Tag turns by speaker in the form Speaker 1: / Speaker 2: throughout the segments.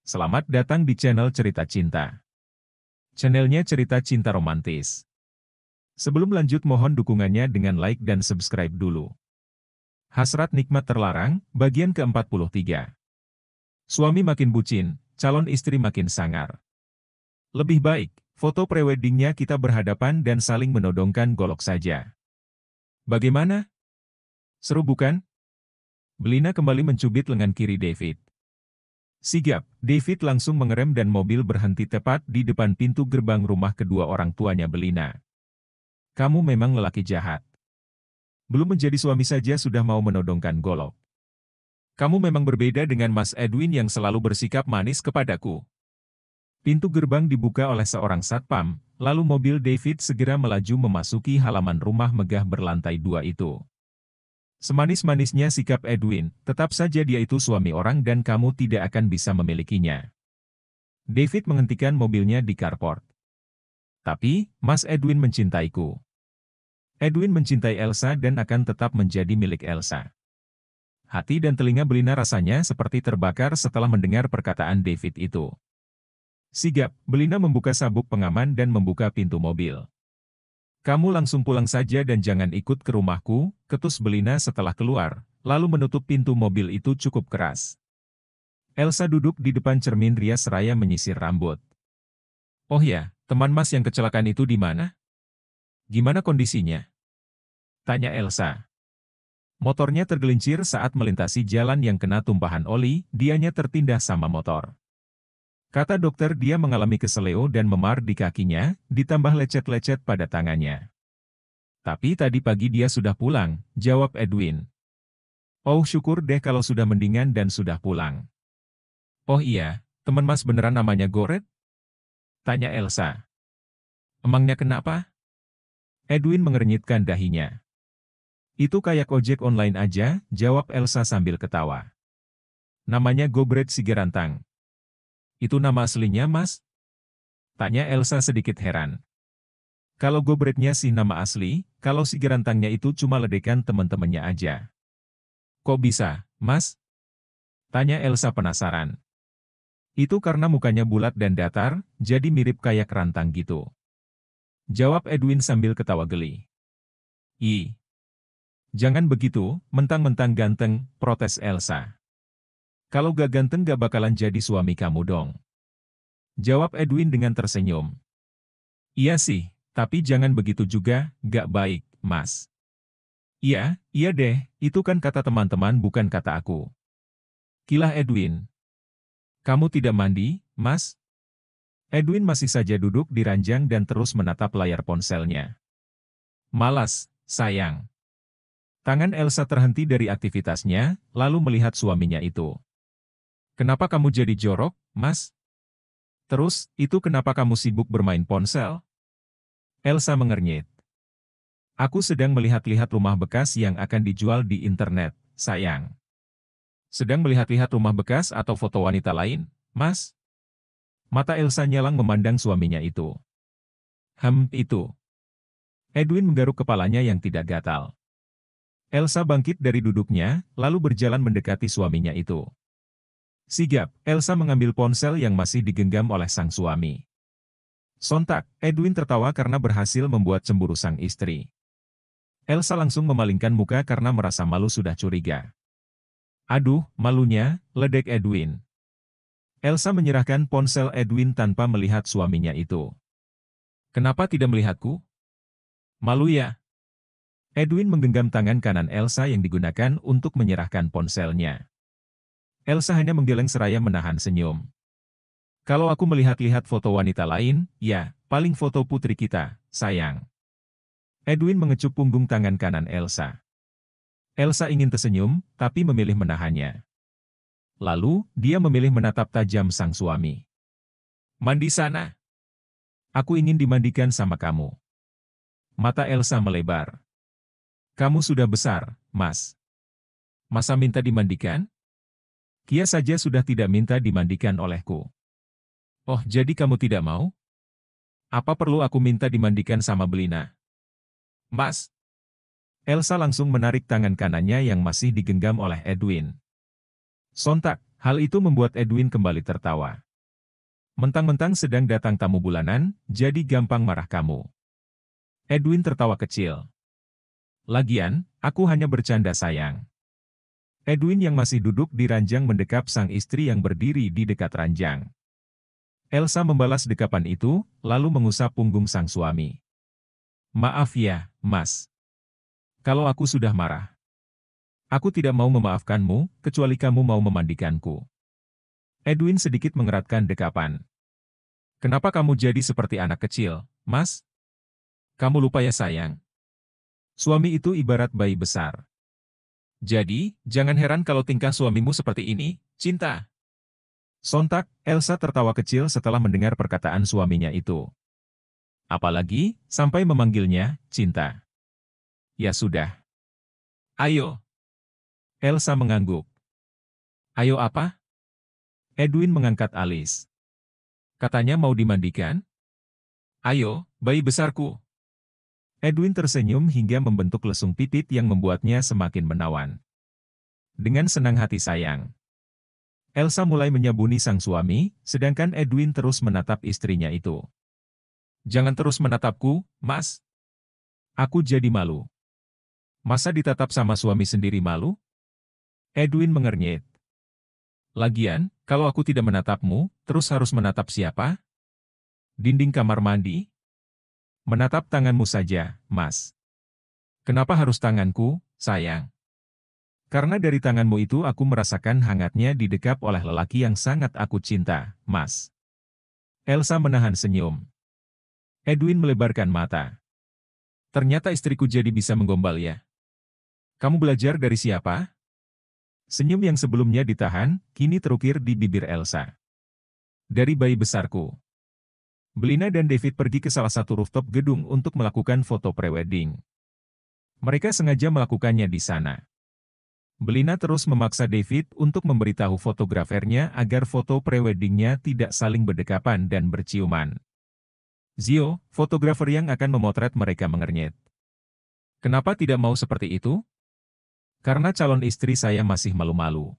Speaker 1: Selamat datang di channel Cerita Cinta. Channelnya cerita cinta romantis. Sebelum lanjut mohon dukungannya dengan like dan subscribe dulu. Hasrat nikmat terlarang, bagian ke-43. Suami makin bucin, calon istri makin sangar. Lebih baik, foto preweddingnya kita berhadapan dan saling menodongkan golok saja. Bagaimana? Seru bukan? Belina kembali mencubit lengan kiri David. Sigap, David langsung mengerem dan mobil berhenti tepat di depan pintu gerbang rumah kedua orang tuanya Belina. Kamu memang lelaki jahat. Belum menjadi suami saja sudah mau menodongkan golok. Kamu memang berbeda dengan Mas Edwin yang selalu bersikap manis kepadaku. Pintu gerbang dibuka oleh seorang satpam, lalu mobil David segera melaju memasuki halaman rumah megah berlantai 2 itu. Semanis-manisnya sikap Edwin, tetap saja dia itu suami orang dan kamu tidak akan bisa memilikinya. David menghentikan mobilnya di carport. Tapi, Mas Edwin mencintaiku. Edwin mencintai Elsa dan akan tetap menjadi milik Elsa. Hati dan telinga Belina rasanya seperti terbakar setelah mendengar perkataan David itu. Sigap, Belina membuka sabuk pengaman dan membuka pintu mobil. Kamu langsung pulang saja dan jangan ikut ke rumahku, ketus Belina setelah keluar, lalu menutup pintu mobil itu cukup keras. Elsa duduk di depan cermin rias seraya menyisir rambut. Oh ya, teman Mas yang kecelakaan itu di mana? Gimana kondisinya? Tanya Elsa. Motornya tergelincir saat melintasi jalan yang kena tumpahan oli, dianya tertindas sama motor. Kata dokter dia mengalami keseleo dan memar di kakinya, ditambah lecet-lecet pada tangannya. Tapi tadi pagi dia sudah pulang, jawab Edwin. Oh syukur deh kalau sudah mendingan dan sudah pulang. Oh iya, teman Mas beneran namanya Goret? Tanya Elsa. Emangnya kenapa? Edwin mengernyitkan dahinya. Itu kayak ojek online aja, jawab Elsa sambil ketawa. Namanya Gobret Sigarantang. Itu nama aslinya, Mas? Tanya Elsa sedikit heran. Kalau Gobretnya sih nama asli, kalau Sigarantangnya itu cuma ledekan teman-temannya aja. Kok bisa, Mas? Tanya Elsa penasaran. Itu karena mukanya bulat dan datar, jadi mirip kayak rantang gitu. Jawab Edwin sambil ketawa geli. Ih. Jangan begitu, mentang-mentang ganteng, protes Elsa. Kalau gak ganteng gak bakalan jadi suami kamu dong. Jawab Edwin dengan tersenyum. Iya sih, tapi jangan begitu juga, gak baik, Mas. Iya, iya deh, itu kan kata teman-teman bukan kata aku. Kilah Edwin. Kamu tidak mandi, Mas? Edwin masih saja duduk di ranjang dan terus menatap layar ponselnya. Malas, sayang. Tangan Elsa terhenti dari aktivitasnya, lalu melihat suaminya itu. Kenapa kamu jadi jorok, Mas? Terus, itu kenapa kamu sibuk bermain ponsel? Elsa mengernyit. Aku sedang melihat-lihat rumah bekas yang akan dijual di internet, sayang. Sedang melihat-lihat rumah bekas atau foto wanita lain, Mas? Mata Elsa nyalang memandang suaminya itu. Itu. Edwin menggaruk kepalanya yang tidak gatal. Elsa bangkit dari duduknya, lalu berjalan mendekati suaminya itu. Sigap, Elsa mengambil ponsel yang masih digenggam oleh sang suami. Sontak, Edwin tertawa karena berhasil membuat cemburu sang istri. Elsa langsung memalingkan muka karena merasa malu sudah curiga. Aduh, malunya, ledek Edwin. Elsa menyerahkan ponsel Edwin tanpa melihat suaminya itu. Kenapa tidak melihatku? Malu ya? Edwin menggenggam tangan kanan Elsa yang digunakan untuk menyerahkan ponselnya. Elsa hanya menggeleng seraya menahan senyum. Kalau aku melihat-lihat foto wanita lain, ya, paling foto putri kita, sayang. Edwin mengecup punggung tangan kanan Elsa. Elsa ingin tersenyum, tapi memilih menahannya. Lalu, dia memilih menatap tajam sang suami. Mandi sana. Aku ingin dimandikan sama kamu. Mata Elsa melebar. Kamu sudah besar, Mas. Masa minta dimandikan? Kia saja sudah tidak minta dimandikan olehku. Oh, jadi kamu tidak mau? Apa perlu aku minta dimandikan sama Belina? Mas. Elsa langsung menarik tangan kanannya yang masih digenggam oleh Edwin. Sontak, Hal itu membuat Edwin kembali tertawa. Mentang-mentang sedang datang tamu bulanan, jadi gampang marah kamu. Edwin tertawa kecil. Lagian, aku hanya bercanda sayang. Edwin yang masih duduk di ranjang mendekap sang istri yang berdiri di dekat ranjang. Elsa membalas dekapan itu, lalu mengusap punggung sang suami. Maaf ya, Mas. Kalau aku sudah marah. Aku tidak mau memaafkanmu, kecuali kamu mau memandikanku. Edwin sedikit mengeratkan dekapan. Kenapa kamu jadi seperti anak kecil, Mas? Kamu lupa ya sayang. Suami itu ibarat bayi besar. Jadi, jangan heran kalau tingkah suamimu seperti ini, cinta. Sontak, Elsa tertawa kecil setelah mendengar perkataan suaminya itu. Apalagi, sampai memanggilnya, cinta. Ya sudah. Ayo. Elsa mengangguk. Ayo apa? Edwin mengangkat alis. Katanya mau dimandikan? Ayo, bayi besarku. Edwin tersenyum hingga membentuk lesung pipit yang membuatnya semakin menawan. Dengan senang hati sayang. Elsa mulai menyabuni sang suami, sedangkan Edwin terus menatap istrinya itu. Jangan terus menatapku, Mas. Aku jadi malu. Masa ditatap sama suami sendiri malu? Edwin mengernyit. Lagian, kalau aku tidak menatapmu, terus harus menatap siapa? Dinding kamar mandi? Menatap tanganmu saja, Mas. Kenapa harus tanganku, sayang? Karena dari tanganmu itu aku merasakan hangatnya didekap oleh lelaki yang sangat aku cinta, Mas. Elsa menahan senyum. Edwin melebarkan mata. Ternyata istriku jadi bisa menggombal ya. Kamu belajar dari siapa? Senyum yang sebelumnya ditahan, kini terukir di bibir Elsa. Dari bayi besarku. Belina dan David pergi ke salah satu rooftop gedung untuk melakukan foto prewedding. Mereka sengaja melakukannya di sana. Belina terus memaksa David untuk memberitahu fotografernya agar foto preweddingnya tidak saling berdekapan dan berciuman. Zio, fotografer yang akan memotret mereka mengernyit. Kenapa tidak mau seperti itu? Karena calon istri saya masih malu-malu.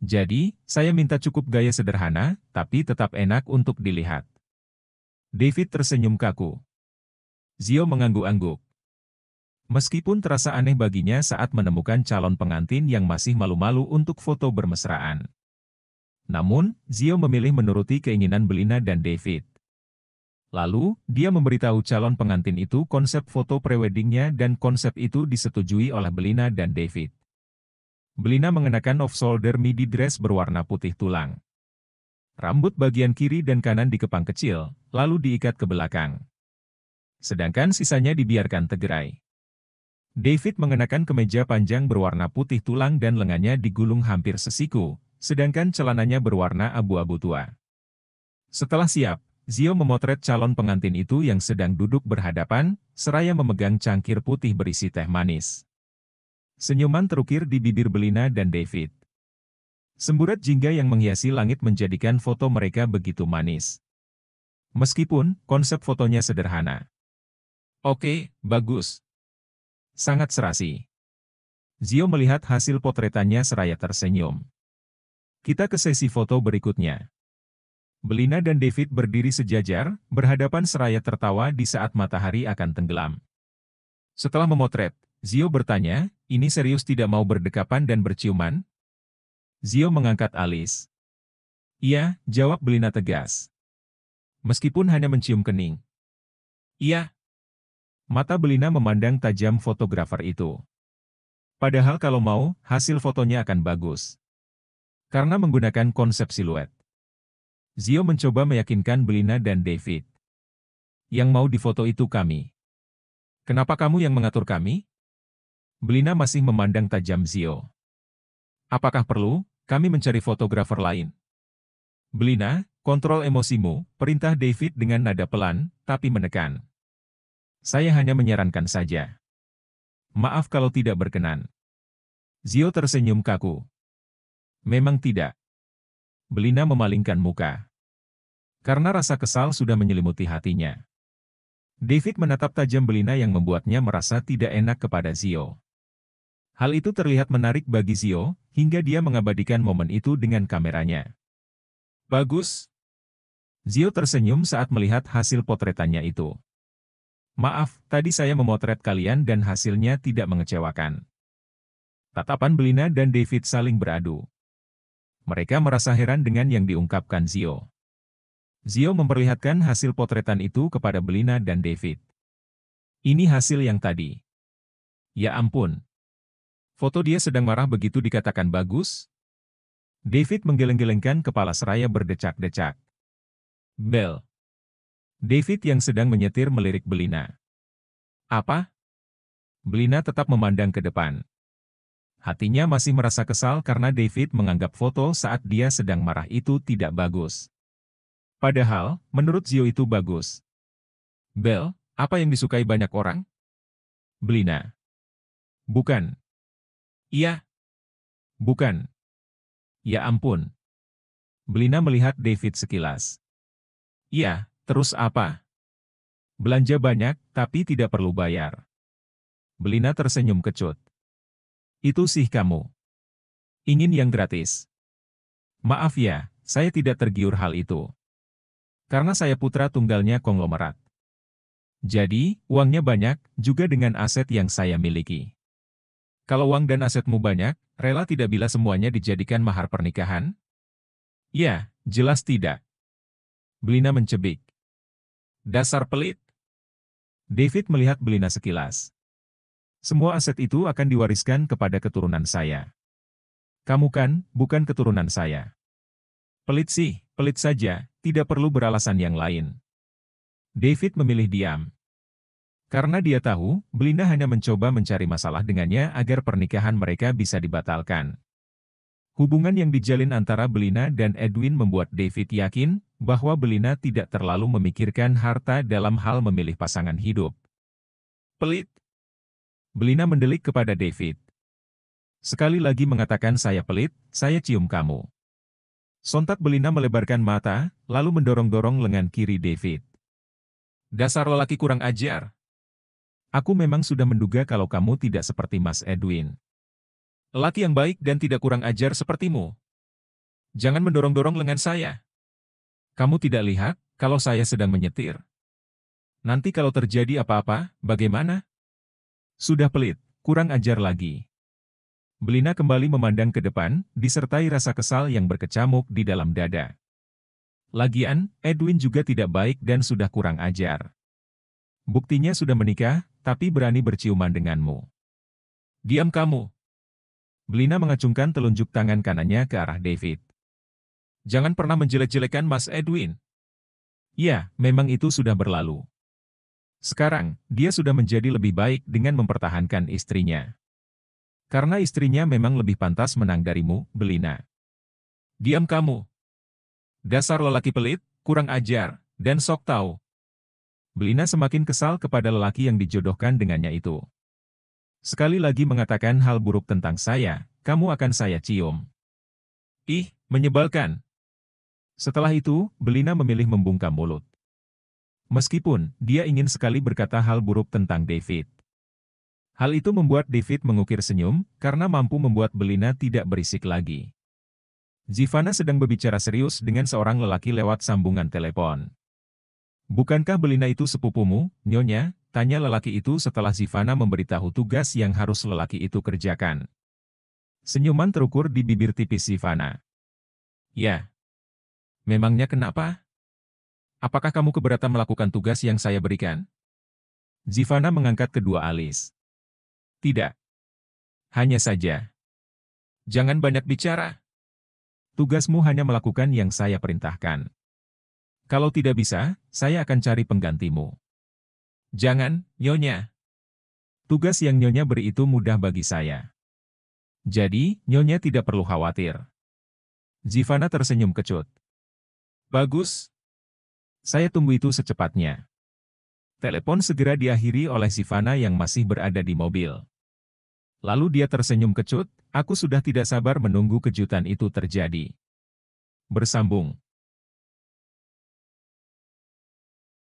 Speaker 1: Jadi, saya minta cukup gaya sederhana, tapi tetap enak untuk dilihat. David tersenyum kaku. Zio mengangguk-angguk. Meskipun terasa aneh baginya saat menemukan calon pengantin yang masih malu-malu untuk foto bermesraan. Namun, Zio memilih menuruti keinginan Belina dan David. Lalu, dia memberitahu calon pengantin itu konsep foto preweddingnya dan konsep itu disetujui oleh Belina dan David. Belina mengenakan off-shoulder midi dress berwarna putih tulang. Rambut bagian kiri dan kanan dikepang kecil, lalu diikat ke belakang. Sedangkan sisanya dibiarkan tegerai. David mengenakan kemeja panjang berwarna putih tulang dan lengannya digulung hampir sesiku, sedangkan celananya berwarna abu-abu tua. Setelah siap, Zio memotret calon pengantin itu yang sedang duduk berhadapan, seraya memegang cangkir putih berisi teh manis. Senyuman terukir di bibir Belina dan David. Semburat jingga yang menghiasi langit menjadikan foto mereka begitu manis. Meskipun konsep fotonya sederhana. Oke, bagus. Sangat serasi. Zio melihat hasil potretannya seraya tersenyum. Kita ke sesi foto berikutnya. Belina dan David berdiri sejajar, berhadapan seraya tertawa di saat matahari akan tenggelam. Setelah memotret, Zio bertanya, ini serius tidak mau berdekapan dan berciuman? Zio mengangkat alis. Iya, jawab Belina tegas. Meskipun hanya mencium kening. Iya. Mata Belina memandang tajam fotografer itu. Padahal kalau mau, hasil fotonya akan bagus. Karena menggunakan konsep siluet. Zio mencoba meyakinkan Belina dan David. Yang mau difoto itu kami. Kenapa kamu yang mengatur kami? Belina masih memandang tajam Zio. Apakah perlu kami mencari fotografer lain? Belina, kontrol emosimu, perintah David dengan nada pelan, tapi menekan. Saya hanya menyarankan saja. Maaf kalau tidak berkenan. Zio tersenyum kaku. Memang tidak. Belina memalingkan muka. Karena rasa kesal sudah menyelimuti hatinya. David menatap tajam Belina yang membuatnya merasa tidak enak kepada Zio. Hal itu terlihat menarik bagi Zio, hingga dia mengabadikan momen itu dengan kameranya. Bagus. Zio tersenyum saat melihat hasil potretannya itu. Maaf, tadi saya memotret kalian dan hasilnya tidak mengecewakan. Tatapan Belina dan David saling beradu. Mereka merasa heran dengan yang diungkapkan Zio. Zio memperlihatkan hasil potretan itu kepada Belina dan David. Ini hasil yang tadi. Ya ampun. Foto dia sedang marah begitu dikatakan bagus? David menggeleng-gelengkan kepala seraya berdecak-decak. Bel. David yang sedang menyetir melirik Belina. Apa? Belina tetap memandang ke depan. Hatinya masih merasa kesal karena David menganggap foto saat dia sedang marah itu tidak bagus. Padahal, menurut Zio itu bagus. Bel, apa yang disukai banyak orang? Belina. Bukan. Iya. Bukan. Ya ampun. Belina melihat David sekilas. Iya, terus apa? Belanja banyak, tapi tidak perlu bayar. Belina tersenyum kecut. Itu sih kamu. Ingin yang gratis. Maaf ya, saya tidak tergiur hal itu. Karena saya putra tunggalnya konglomerat. Jadi, uangnya banyak, juga dengan aset yang saya miliki. Kalau uang dan asetmu banyak, rela tidak bila semuanya dijadikan mahar pernikahan? Ya, jelas tidak. Belina mencebik. Dasar pelit. David melihat Belina sekilas. Semua aset itu akan diwariskan kepada keturunan saya. Kamu kan, bukan keturunan saya. Pelit sih, pelit saja, tidak perlu beralasan yang lain. David memilih diam. Karena dia tahu, Belina hanya mencoba mencari masalah dengannya agar pernikahan mereka bisa dibatalkan. Hubungan yang dijalin antara Belina dan Edwin membuat David yakin bahwa Belina tidak terlalu memikirkan harta dalam hal memilih pasangan hidup. Pelit. Belina mendelik kepada David. Sekali lagi mengatakan saya pelit, saya cium kamu. Sontak Belina melebarkan mata, lalu mendorong-dorong lengan kiri David. Dasar lelaki kurang ajar. Aku memang sudah menduga kalau kamu tidak seperti Mas Edwin. Lelaki yang baik dan tidak kurang ajar sepertimu. Jangan mendorong-dorong lengan saya. Kamu tidak lihat, kalau saya sedang menyetir. Nanti kalau terjadi apa-apa, bagaimana? Sudah pelit, kurang ajar lagi. Belina kembali memandang ke depan, disertai rasa kesal yang berkecamuk di dalam dada. Lagian, Edwin juga tidak baik dan sudah kurang ajar. Buktinya sudah menikah, tapi berani berciuman denganmu. Diam kamu. Belina mengacungkan telunjuk tangan kanannya ke arah David. Jangan pernah menjelek-jelekan Mas Edwin. Ya, memang itu sudah berlalu. Sekarang, dia sudah menjadi lebih baik dengan mempertahankan istrinya. Karena istrinya memang lebih pantas menang darimu, Belina. Diam kamu. Dasar lelaki pelit, kurang ajar, dan sok tahu. Belina semakin kesal kepada lelaki yang dijodohkan dengannya itu. Sekali lagi mengatakan hal buruk tentang saya, kamu akan saya cium. Ih, menyebalkan. Setelah itu, Belina memilih membungkam mulut. Meskipun, dia ingin sekali berkata hal buruk tentang David. Hal itu membuat David mengukir senyum, karena mampu membuat Belina tidak berisik lagi. Zivana sedang berbicara serius dengan seorang lelaki lewat sambungan telepon. Bukankah Belina itu sepupumu, Nyonya? Tanya lelaki itu setelah Zivana memberitahu tugas yang harus lelaki itu kerjakan. Senyuman terukur di bibir tipis Zivana. Ya. Memangnya kenapa? Apakah kamu keberatan melakukan tugas yang saya berikan? Zivana mengangkat kedua alis. Tidak. Hanya saja. Jangan banyak bicara. Tugasmu hanya melakukan yang saya perintahkan. Kalau tidak bisa, saya akan cari penggantimu. Jangan, Nyonya. Tugas yang Nyonya beri itu mudah bagi saya. Jadi, Nyonya tidak perlu khawatir. Zivana tersenyum kecut. Bagus. Saya tunggu itu secepatnya. Telepon segera diakhiri oleh Zivana yang masih berada di mobil. Lalu dia tersenyum kecut, aku sudah tidak sabar menunggu kejutan itu terjadi. Bersambung.